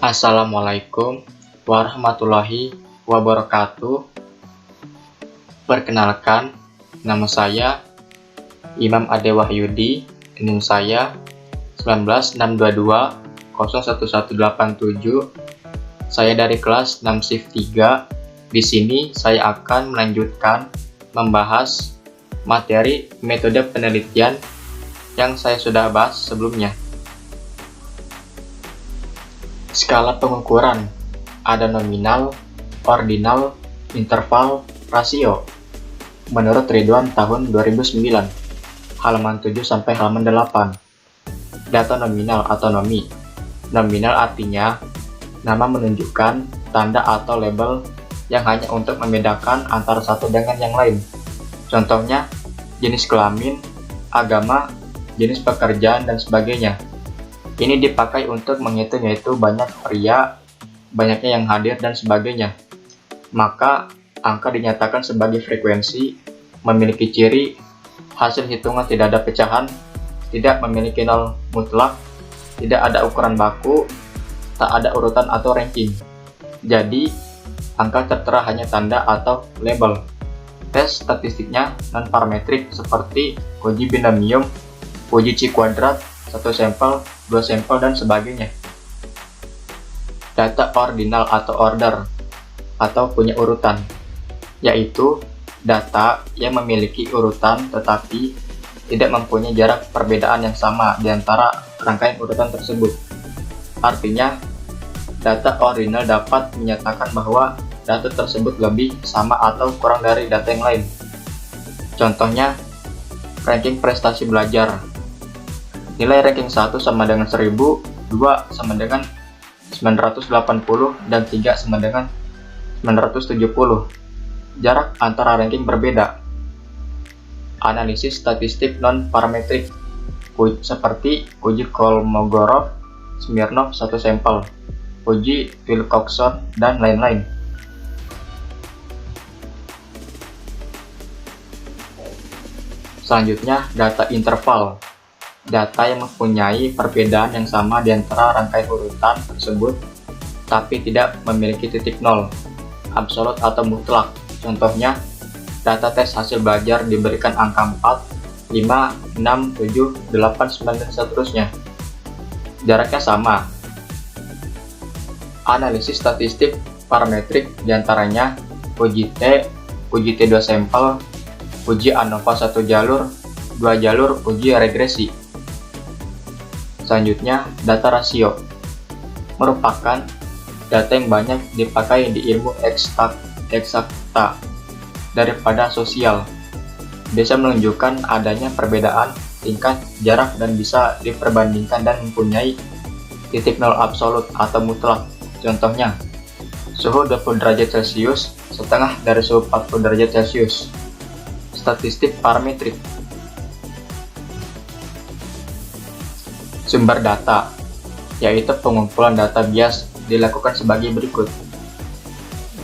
Assalamualaikum warahmatullahi wabarakatuh. Perkenalkan, nama saya Imam Ade Wahyudi, NIM saya 19622 01187. Saya dari kelas 6 Shift 3. Di sini saya akan melanjutkan membahas materi metode penelitian yang saya sudah bahas sebelumnya. Skala pengukuran ada nominal, ordinal, interval, rasio. Menurut Ridwan tahun 2009, halaman 7 sampai halaman 8. Data nominal atau nomi. Nominal artinya nama menunjukkan tanda atau label yang hanya untuk membedakan antara satu dengan yang lain. Contohnya jenis kelamin, agama, jenis pekerjaan, dan sebagainya. Ini dipakai untuk menghitung yaitu banyak pria, banyaknya yang hadir, dan sebagainya. Maka angka dinyatakan sebagai frekuensi, memiliki ciri, hasil hitungan tidak ada pecahan, tidak memiliki nol mutlak, tidak ada ukuran baku, tak ada urutan atau ranking. Jadi, angka tertera hanya tanda atau label. Tes statistiknya non-parametrik seperti uji binomium, uji C kuadrat, 1 sampel, 2 sampel, dan sebagainya. Data ordinal atau order atau punya urutan, yaitu data yang memiliki urutan tetapi tidak mempunyai jarak perbedaan yang sama di antara rangkaian urutan tersebut. Artinya, data ordinal dapat menyatakan bahwa data tersebut lebih, sama, atau kurang dari data yang lain. Contohnya, ranking prestasi belajar. Nilai ranking 1 sama dengan 1000, 2 sama dengan 980, dan 3 sama dengan 970. Jarak antara ranking berbeda. Analisis statistik non-parametrik seperti uji Kolmogorov, Smirnov 1 sampel, uji Wilcoxon, dan lain-lain. Selanjutnya, data interval. Data yang mempunyai perbedaan yang sama di antara rangkaian urutan tersebut, tapi tidak memiliki titik nol, absolut atau mutlak. Contohnya, data tes hasil belajar diberikan angka 4, 5, 6, 7, 8, 9, dan seterusnya. Jaraknya sama. Analisis statistik parametrik diantaranya uji T 2 sampel, uji ANOVA 1 jalur, 2 jalur, uji regresi. Selanjutnya, data rasio merupakan data yang banyak dipakai di ilmu eksakta daripada sosial. Bisa menunjukkan adanya perbedaan tingkat, jarak, dan bisa diperbandingkan dan mempunyai titik nol absolut atau mutlak. Contohnya, suhu 20 derajat Celcius setengah dari suhu 40 derajat Celcius. Statistik parametrik. Sumber data, yaitu pengumpulan data bias dilakukan sebagai berikut.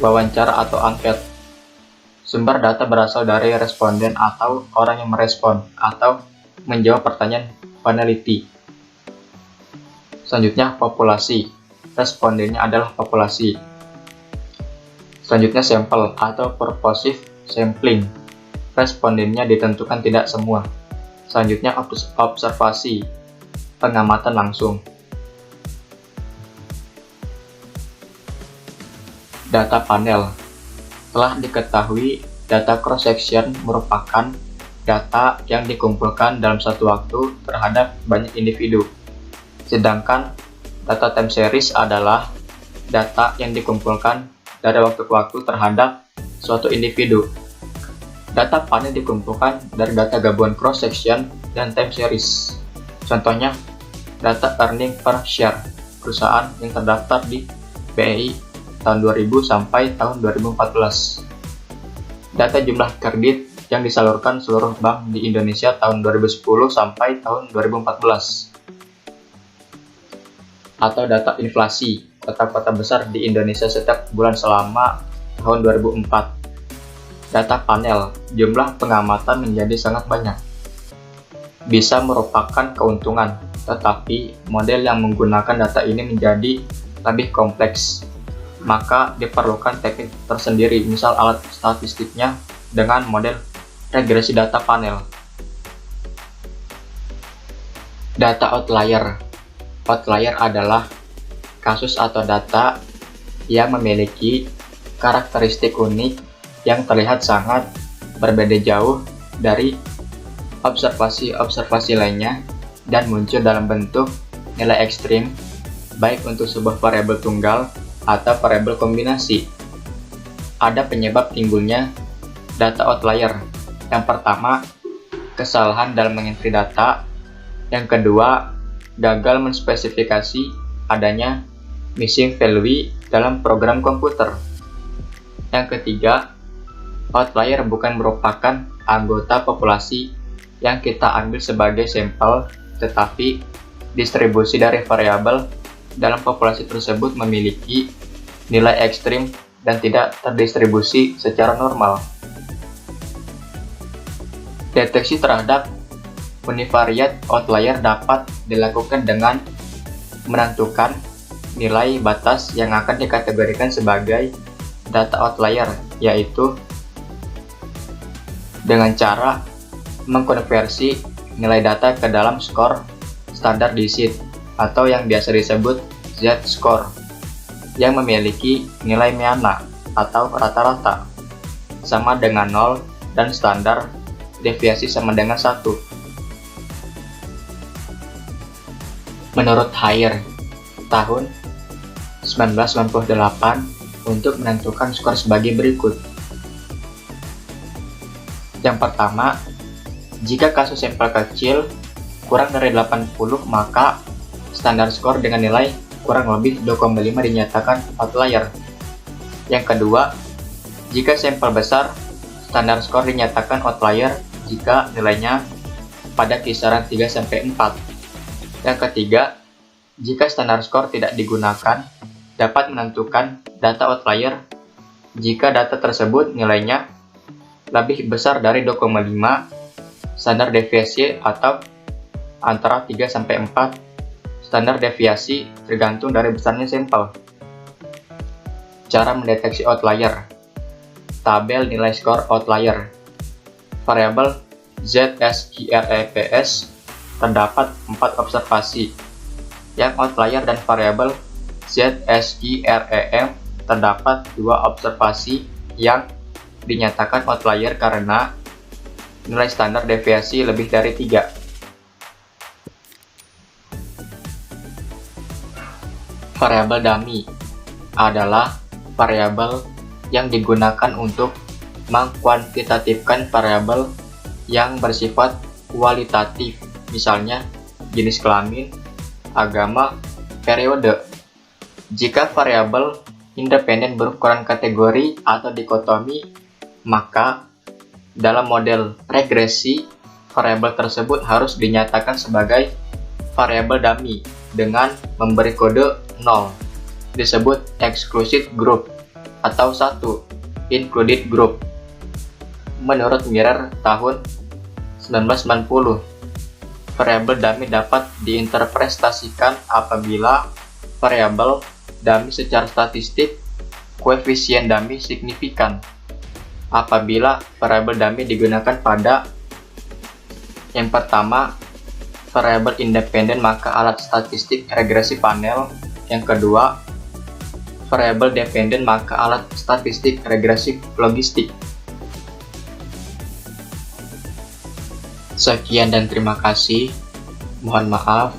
Wawancara atau angket. Sumber data berasal dari responden atau orang yang merespon atau menjawab pertanyaan peneliti. Selanjutnya, populasi. Respondennya adalah populasi. Selanjutnya, sampel atau purposive sampling. Respondennya ditentukan tidak semua. Selanjutnya, observasi. Pengamatan langsung. Data panel. Telah diketahui, data cross-section merupakan data yang dikumpulkan dalam satu waktu terhadap banyak individu. Sedangkan data time series adalah data yang dikumpulkan dari waktu ke waktu terhadap suatu individu. Data panel dikumpulkan dari data gabungan cross-section dan time series. Contohnya, data earning per share perusahaan yang terdaftar di BEI tahun 2000 sampai tahun 2014. Data jumlah kredit yang disalurkan seluruh bank di Indonesia tahun 2010 sampai tahun 2014. Atau data inflasi kota-kota besar di Indonesia setiap bulan selama tahun 2004. Data panel, jumlah pengamatan menjadi sangat banyak. Bisa merupakan keuntungan, tetapi model yang menggunakan data ini menjadi lebih kompleks, maka diperlukan teknik tersendiri, misal alat statistiknya dengan model regresi data panel. Data outlier. Outlier adalah kasus atau data yang memiliki karakteristik unik yang terlihat sangat berbeda jauh dari observasi-observasi lainnya dan muncul dalam bentuk nilai ekstrim, baik untuk sebuah variabel tunggal atau variabel kombinasi. Ada penyebab timbulnya data outlier. Yang pertama, kesalahan dalam mengentri data. Yang kedua, gagal menspesifikasi adanya missing value dalam program komputer. Yang ketiga, outlier bukan merupakan anggota populasi yang kita ambil sebagai sampel, tetapi distribusi dari variabel dalam populasi tersebut memiliki nilai ekstrim dan tidak terdistribusi secara normal. Deteksi terhadap univariate outlier dapat dilakukan dengan menentukan nilai batas yang akan dikategorikan sebagai data outlier, yaitu dengan cara mengkonversi nilai data ke dalam skor standar disit atau yang biasa disebut z-score yang memiliki nilai meana atau rata-rata sama dengan 0 dan standar deviasi sama dengan 1. Menurut Haier tahun 1998 untuk menentukan skor sebagai berikut. Yang pertama, jika kasus sampel kecil kurang dari 80, maka standar skor dengan nilai kurang lebih 2,5 dinyatakan outlier. Yang kedua, jika sampel besar, standar skor dinyatakan outlier jika nilainya pada kisaran 3-4. Yang ketiga, jika standar skor tidak digunakan, dapat menentukan data outlier jika data tersebut nilainya lebih besar dari 2,5 standar deviasi atau antara 3-4 standar deviasi tergantung dari besarnya sampel. Cara mendeteksi outlier. Tabel nilai skor outlier. Variabel ZSIREPS terdapat 4 observasi. Yang outlier dan variabel ZSIREM terdapat 2 observasi yang dinyatakan outlier karena nilai standar deviasi lebih dari 3. Variabel dummy adalah variabel yang digunakan untuk mengkuantitatifkan variabel yang bersifat kualitatif, misalnya jenis kelamin, agama, periode. Jika variabel independen berukuran kategori atau dikotomi, maka dalam model regresi, variabel tersebut harus dinyatakan sebagai variabel dummy dengan memberi kode 0, disebut exclusive group, atau 1, included group. Menurut Mirror tahun 1990, variabel dummy dapat diinterpretasikan apabila variabel dummy secara statistik koefisien dummy signifikan. Apabila variabel dummy digunakan pada yang pertama, variabel independen, maka alat statistik regresi panel. Yang kedua, variabel dependen, maka alat statistik regresi logistik. Sekian dan terima kasih. Mohon maaf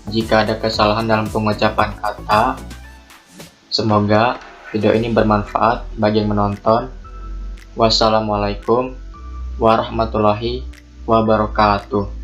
jika ada kesalahan dalam pengucapan kata. Semoga video ini bermanfaat bagi yang menonton. Wassalamualaikum warahmatullahi wabarakatuh.